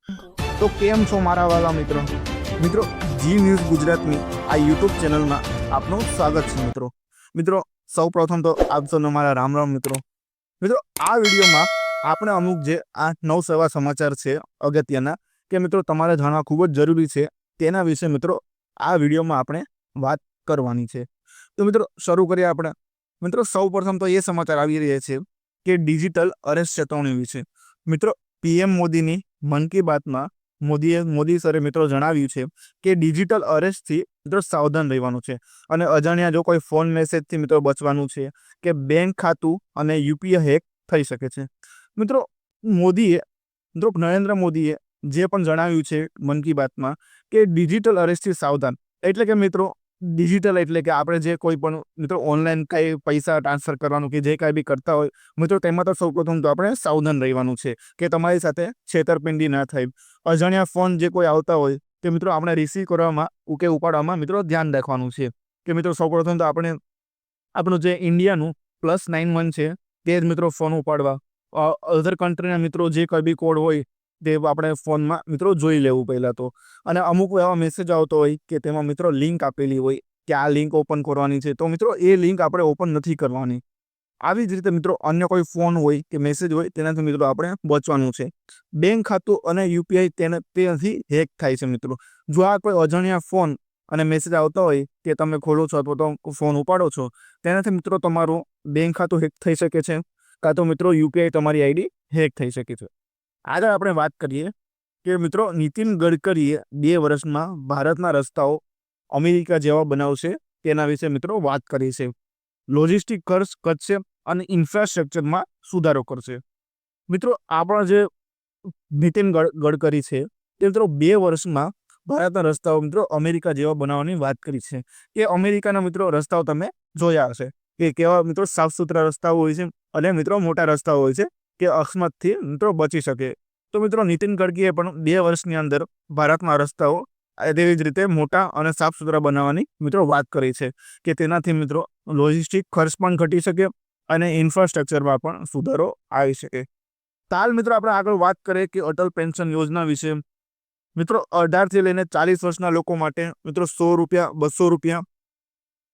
તો કેમ છો મારા વાલા મિત્રો મિત્રો જી ન્યૂઝ ગુજરાતની આ યુટ્યુબ ચેનલમાં આપનું સ્વાગત છે મિત્રો સૌ પ્રથમ તો આપ સૌને મારા રામ રામ મિત્રો આ વિડીયોમાં આપણે અમુક જે આ નવ સેવા સમાચાર છે અગત્યના કે મિત્રો તમારે જાણવા ખૂબ જ જરૂરી છે તેના વિશે મિત્રો આ વિડીયોમાં આપણે વાત કરવાની છે। તો મિત્રો શરૂ કરીએ આપણે। મિત્રો સૌ પ્રથમ તો એ સમાચાર આવી રહ્યા છે કે ડિજિટલ અરેસ્ટ ચેતવણી વિશે। મિત્રો પીએમ મોદીની મન કી બાતમાં મોદી સરે મિત્રો જણાવ્યું છે કે ડિજિટલ અરેસ્ટથી મિત્રો સાવધાન રહેવાનું છે અને અજાણ્યા જો કોઈ ફોન મેસેજથી મિત્રો બચવાનું છે કે બેંક ખાતું અને યુપીઆઈ હેક થઈ શકે છે। મિત્રો નરેન્દ્ર મોદીએ જે પણ જણાવ્યું છે મન કી બાતમાં કે ડિજિટલ અરેસ્ટથી સાવધાન એટલે કે મિત્રો ડિજિટલ એટલે કે આપણે જે કોઈ પણ મિત્રો ઓનલાઈન કંઈ પૈસા ટ્રાન્સફર કરવાનું કે જે કાંઈ બી કરતા હોય મિત્રો તેમાં તો સૌપ્રથમ તો આપણે સાવધાન રહેવાનું છે કે તમારી સાથે છેતરપિંડી ના થાય। અજાણ્યા ફોન જે કોઈ આવતા હોય તે મિત્રો આપણે રિસીવ કરવામાં કે ઉપાડવામાં મિત્રો ધ્યાન રાખવાનું છે કે મિત્રો સૌપ્રથમ તો આપણે આપણું જે ઇન્ડિયાનું +91 છે તે જ મિત્રો ફોન ઉપાડવા। અધર કન્ટ્રીના મિત્રો જે કંઈ બી કોડ હોય તે આપણે ફોનમાં મિત્રો જોઈ લેવું પહેલાં તો। અને અમુક એવા મેસેજ આવતો હોય કે તેમાં મિત્રો લિંક આપેલી હોય કે આ લિંક ઓપન કરવાની છે તો મિત્રો એ લિંક આપણે ઓપન નથી કરવાની। આવી જ રીતે મિત્રો અન્ય કોઈ ફોન હોય કે મેસેજ હોય તેનાથી મિત્રો આપણે બચવાનું છે। બેંક ખાતું અને યુપીઆઈ તેનાથી હેક થાય છે મિત્રો। જો આ કોઈ અજાણ્યા ફોન અને મેસેજ આવતા હોય કે તમે ખોલો છો અથવા તો ફોન ઉપાડો છો તેનાથી મિત્રો તમારું બેંક ખાતું હેક થઈ શકે છે કાં તો મિત્રો યુપીઆઈ તમારી આઈડી હેક થઈ શકે છે। આગળ આપણે વાત કરીએ કે મિત્રો નીતિન ગડકરીએ 2 વર્ષમાં ભારતના રસ્તાઓ અમેરિકા જેવા બનાવશે તેના વિશે મિત્રો વાત કરી છે। લોજિસ્ટિક ખર્ચ ઘટશે અને ઇન્ફ્રાસ્ટ્રક્ચરમાં સુધારો કરશે। મિત્રો આપણા જે નીતિન ગડકરી છે તે મિત્રો 2 વર્ષમાં ભારતના રસ્તાઓ મિત્રો અમેરિકા જેવા બનાવવાની વાત કરી છે કે અમેરિકાના મિત્રો રસ્તાઓ તમે જોયા હશે કે કેવા મિત્રો સાફ સુથરા રસ્તાઓ હોય છે અને મિત્રો મોટા રસ્તાઓ હોય છે કે અકસ્માતથી મિત્રો બચી શકે। તો મિત્રો નીતિન ગડકરીએ પણ 2 વર્ષની અંદર ભારતના રસ્તાઓ તેવી જ રીતે મોટા અને સાફ સુથરા બનાવવાની મિત્રો વાત કરી છે કે તેનાથી મિત્રો લોજિસ્ટિક ખર્ચ પણ ઘટી શકે અને ઇન્ફ્રાસ્ટ્રક્ચરમાં પણ સુધારો આવી શકે। હાલ મિત્રો આપણે આગળ વાત કરીએ કે અટલ પેન્શન યોજના વિશે। મિત્રો 18થી લઈને 40 વર્ષના લોકો માટે મિત્રો 100 રૂપિયા 200 રૂપિયા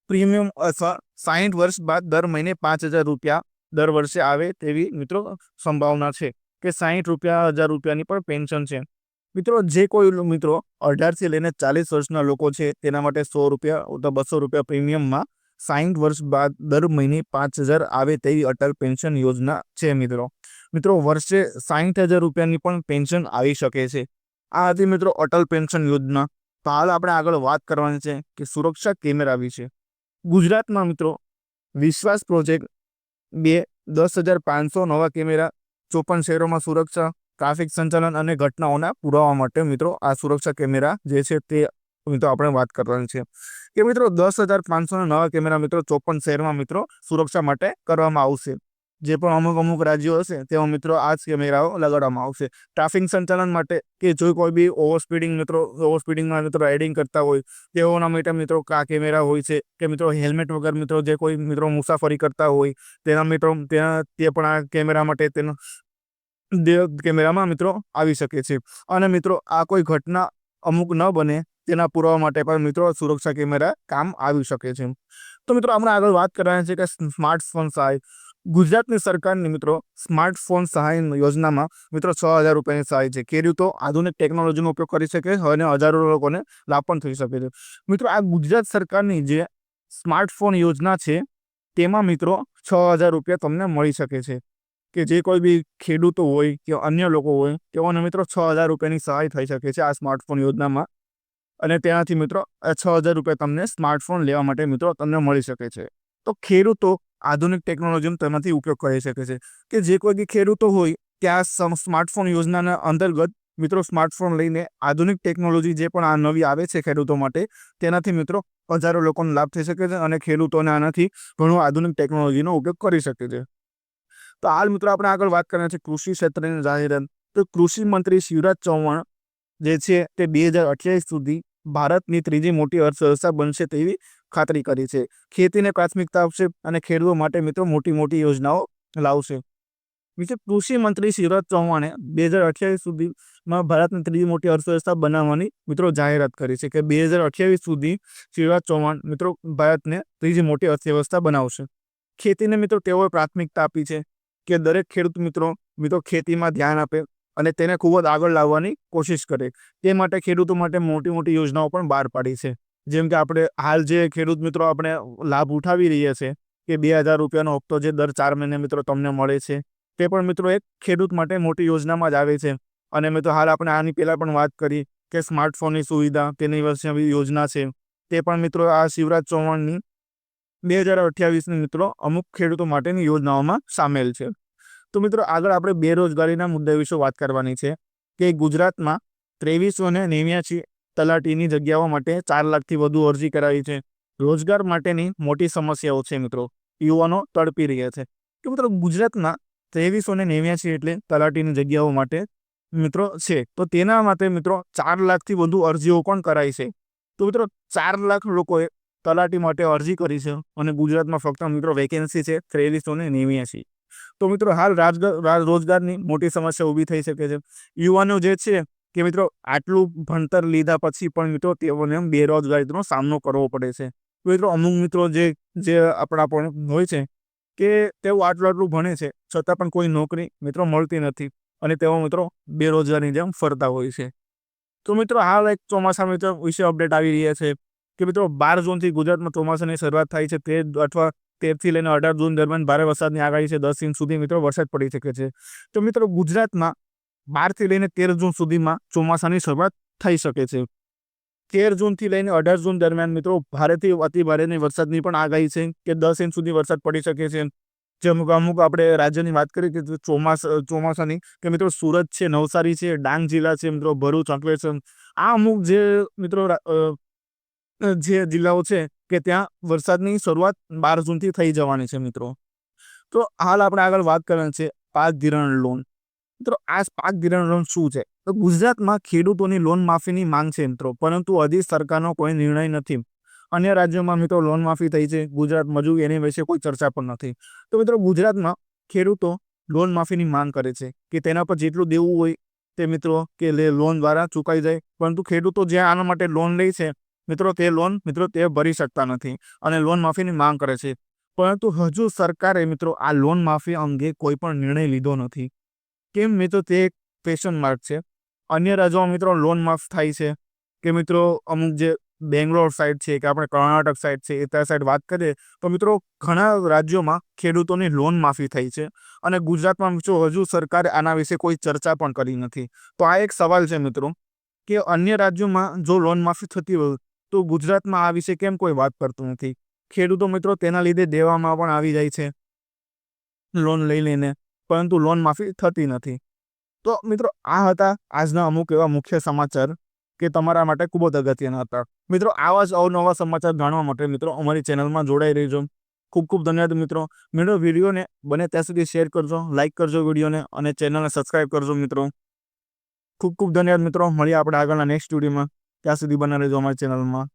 પ્રીમિયમ અથવા 60 વર્ષ બાદ દર મહિને 5000 રૂપિયા દર વર્ષે આવે તેવી મિત્રો સંભાવના છે કે 60 રૂપિયા 1000 રૂપિયાની પણ પેન્શન છે। મિત્રો જે કોઈ મિત્રો 18થી લઈને 40 વર્ષના લોકો છે તેના માટે 100 રૂપિયા અથવા 200 રૂપિયા પ્રીમિયમમાં 60 વર્ષ બાદ દર મહિને 5000 આવે તેવી અટલ પેન્શન યોજના છે મિત્રો વર્ષે 60,000 રૂપિયાની પણ પેન્શન આવી શકે છે। આ હતી મિત્રો અટલ પેન્શન યોજના। તો હાલ આપણે આગળ વાત કરવાની છે કે સુરક્ષા કેમેરા વિશે। ગુજરાતમાં મિત્રો વિશ્વાસ પ્રોજેક્ટ 10,500 નવા કેમેરા 54 શહેરોમાં સુરક્ષા ટ્રાફિક સંચાલન અને ઘટનાઓના પુરાવા માટે મિત્રો આ સુરક્ષા કેમેરા જે છે તે મિત્રો આપણે વાત કરવાની છે કે મિત્રો 10,500 નવા કેમેરા મિત્રો 54 શહેરમાં મિત્રો સુરક્ષા માટે કરવામાં આવશે। જે પણ અમુક રાજ્યો હશે તેમાં મિત્રો આ જ કેમેરાઓ લગાડવામાં આવશે ટ્રાફિક સંચાલન માટે કે જો કોઈ બી ઓવરસ્પીડિંગમાં મિત્રો રાઇડિંગ કરતા હોય તેઓના માટે મિત્રો આ કેમેરા હોય છે કે મિત્રો હેલ્મેટ વગર મિત્રો જે કોઈ મિત્રો મુસાફરી કરતા હોય તેના મિત્રો તે પણ આ કેમેરા માટે કેમેરામાં મિત્રો આવી શકે છે। અને મિત્રો આ કોઈ ઘટના અમુક ન બને તેના પુરાવા માટે પણ મિત્રો સુરક્ષા કેમેરા કામ આવી શકે છે। તો મિત્રો આપણે આગળ વાત કરવાની છે કે સ્માર્ટફોન સહાય। ગુજરાતની સરકારની મિત્રો સ્માર્ટફોન સહાય યોજનામાં મિત્રો 6,000 રૂપિયાની સહાય છે। ખેડૂતો આધુનિક ટેકનોલોજીનો ઉપયોગ કરી શકે અને હજારો લોકોને લાભ પણ થઈ શકે છે। મિત્રો આ ગુજરાત સરકારની જે સ્માર્ટફોન યોજના છે તેમાં મિત્રો 6,000 રૂપિયા તમને મળી શકે છે કે જે કોઈ બી ખેડૂતો હોય કે અન્ય લોકો હોય તેઓને મિત્રો 6,000 રૂપિયાની સહાય થઈ શકે છે આ સ્માર્ટફોન યોજનામાં। અને તેનાથી મિત્રો 6,000 રૂપિયા તમને સ્માર્ટફોન લેવા માટે મિત્રો તમને મળી શકે છે। તો ખેડૂતો આધુનિક ટેકનોલોજીનો તેમાંથી ઉપયોગ કરી શકે છે કે જે કોઈ બી ખેડૂતો હોય કે આ સ્માર્ટફોન યોજનાના અંતર્ગત મિત્રો સ્માર્ટફોન લઈને આધુનિક ટેકનોલોજી જે પણ આ નવી આવે છે ખેડૂતો માટે તેનાથી મિત્રો હજારો લોકોને લાભ થઈ શકે છે અને ખેડૂતોને આનાથી ઘણો આધુનિક ટેકનોલોજીનો ઉપયોગ કરી શકે છે। તો હાલ મિત્રો આપણે આગળ વાત કરવાની છે કૃષિ ક્ષેત્રની જાહેરાત। તો કૃષિ મંત્રી શિવરાજ ચૌહાણ જે છે તે 2028 સુધી ભારતની ત્રીજી મોટી અર્થવ્યવસ્થા બનશે તેવી ખાતરી કરી છે। ખેતીને પ્રાથમિકતા આપશે અને ખેડૂતો માટે મિત્રો મોટી યોજનાઓ લાવશે। વિશે કૃષિ મંત્રી શિવરાજ ચૌહાણે 2028 સુધીમાં ભારતની ત્રીજી મોટી અર્થવ્યવસ્થા બનાવવાની મિત્રો જાહેરાત કરી છે કે 2028 સુધી શિવરાજ ચૌહાણ મિત્રો ભારતને ત્રીજી મોટી અર્થવ્યવસ્થા બનાવશે. ખેતીને મિત્રો તેઓએ પ્રાથમિકતા આપી છે કે દરેક ખેડૂત મિત્રો ખેતીમાં ધ્યાન આપે અને તેને ખૂબ જ આગળ લાવવાની કોશિશ કરે. તે માટે ખેડૂતો માટે મોટી મોટી યોજનાઓ પણ બહાર પાડી છે. જેમ કે આપણે હાલ જે ખેડૂત મિત્રો આપણે લાભ ઉઠાવી રહ્યા છે કે 2000 રૂપિયાનો હપ્તો જે દર 4 મહિને મિત્રો તમને મળે છે, તે પણ મિત્રો એક ખેડૂત માટે મોટી યોજનામાં જ આવે છે. અને મિત્રો હાલ આપણે આની પહેલાં પણ વાત કરી કે સ્માર્ટફોનની સુવિધા તેની વર્ષની યોજના છે, તે પણ મિત્રો આ શિવરાજ ચૌહાણની 2028ની મિત્રો અમુક ખેડૂતો માટેની યોજનાઓમાં સામેલ છે. તો મિત્રો આગળ આપણે બેરોજગારીના મુદ્દા વિશે વાત કરવાની છે કે ગુજરાતમાં 2389 તલાટીની જગ્યાઓ માટે 4 લાખથી વધુ અરજી કરાવી છે. રોજગાર માટેની મોટી સમસ્યાઓ છે મિત્રો, યુવાનો તડપી રહ્યા છે. કે મિત્રો ગુજરાતમાં 2389 એટલે તલાટીની જગ્યાઓ માટે મિત્રો છે, તો તેના માટે મિત્રો 4 લાખથી વધુ અરજીઓ પણ કરાઈ છે. તો મિત્રો 4 લાખ લોકોએ તલાટી માટે અરજી કરી છે અને ગુજરાતમાં ફક્ત મિત્રો વેકેન્સી છે 2389. તો મિત્રો હાલ રોજગારની મોટી સમસ્યા ઊભી થઈ શકે છે. યુવાનો જે છે કે મિત્રો આટલું ભણતર લીધા પછી પણ મિત્રો તેઓને બેરોજગારીનો સામનો કરવો પડે છે. મિત્રો અમુક મિત્રો જે આપણા પણ હોય છે કે તેઓ આટલું ભણે છે છતાં પણ કોઈ નોકરી મિત્રો મળતી નથી અને તેઓ મિત્રો બેરોજગારની જેમ ફરતા હોય છે. તો મિત્રો હાલ એક ચોમાસા મિત્રો વિશે અપડેટ આવી રહ્યા છે કે મિત્રો 12 જૂનથી ગુજરાતમાં ચોમાસાની શરૂઆત થાય છે. 13થી લઈને 18 જૂન દરમિયાન ભારે વરસાદની આગાહી છે. 10 ઇંચ સુધી મિત્રો વરસાદ પડી શકે છે. તો મિત્રો ગુજરાતમાં 12થી લઈને 13 જૂન સુધીમાં ચોમાસાની શરૂઆત થઈ શકે છે. 13 જૂનથી લઈને 18 જૂન દરમિયાન મિત્રો ભારેથી અતિ ભારેની વરસાદની પણ આગાહી છે કે 10 ઇંચ સુધી વરસાદ પડી શકે છે. જે અમુક આપણે રાજ્યની વાત કરીએ કે ચોમાસાની કે મિત્રો સુરત છે, નવસારી છે, ડાંગ જિલ્લા છે, મિત્રો ભરૂચ, અંકલેશ્વર, આ અમુક જે મિત્રો જે જિલ્લાઓ છે કે ત્યાં વરસાદની શરૂઆત 12 જૂનથી થઈ જવાની છે મિત્રો. તો હાલ આપણે આગળ વાત કરવાની છે પાક ધિરાણ લોન. મિત્રો આ પાક ધિરાણ લોન શું છે? તો ગુજરાતમાં ખેડૂતોની લોન માફીની માંગ છે મિત્રો, પરંતુ હજી સરકારનો કોઈ નિર્ણય નથી. અન્ય રાજ્યોમાં મિત્રો લોન માફી થઈ છે, ગુજરાત મજુ એની વિશે કોઈ ચર્ચા પણ નથી. તો મિત્રો ગુજરાતમાં ખેડૂતો લોન માફીની માંગ કરે છે કે તેના પર જેટલું દેવું હોય તે મિત્રો કે લોન દ્વારા ચૂકાઈ જાય, પરંતુ ખેડૂતો જે આના માટે લોન લે છે મિત્રો તે લોન તે ભરી શકતા નથી અને લોન માફીની માંગ કરે છે. પરંતુ હજુ સરકારે મિત્રો આ લોન માફી અંગે કોઈ પણ નિર્ણય લીધો નથી. કેમ મિત્રો તે એક ક્વેશ્ચન માર્ક છે. અન્ય રાજ્યોમાં મિત્રો લોન માફ થાય છે કે મિત્રો અમુક જે બેંગ્લોર સાઈડ છે કે આપણે કર્ણાટક સાઈડ છે એ ત્યાં સાઈડ વાત કરીએ તો મિત્રો ઘણા રાજ્યોમાં ખેડૂતોની લોન માફી થઈ છે અને ગુજરાતમાં મિત્રો હજુ સરકારે આના વિશે કોઈ ચર્ચા પણ કરી નથી. તો આ એક સવાલ છે મિત્રો કે અન્ય રાજ્યોમાં જો લોન માફી થતી હોય તો ગુજરાતમાં આ વિશે કેમ કોઈ વાત કરતું નથી? ખેડૂતો મિત્રો તેના લીધે દેવામાં પણ આવી જાય છે લોન લઈ લઈને, પરંતુ લોન માફી થતી નથી. તો મિત્રો આ હતા આજના અમુક એવા મુખ્ય સમાચાર કે તમારા માટે ખૂબ જ અગત્યના હતા. મિત્રો આવા જ અવનવા સમાચાર જાણવા માટે મિત્રો અમારી ચેનલમાં જોડાઈ રહેજો. ખૂબ ખૂબ ધન્યવાદ મિત્રો. વિડીયોને બને ત્યાં સુધી શેર કરજો, લાઇક કરજો વિડીયોને અને ચેનલને સબસ્ક્રાઈબ કરજો મિત્રો. ખૂબ ખૂબ ધન્યવાદ મિત્રો. મળીએ આપણે આગળના નેક્સ્ટ વિડીયોમાં. ત્યાં સુધી બના રહેજો અમારી ચેનલમાં.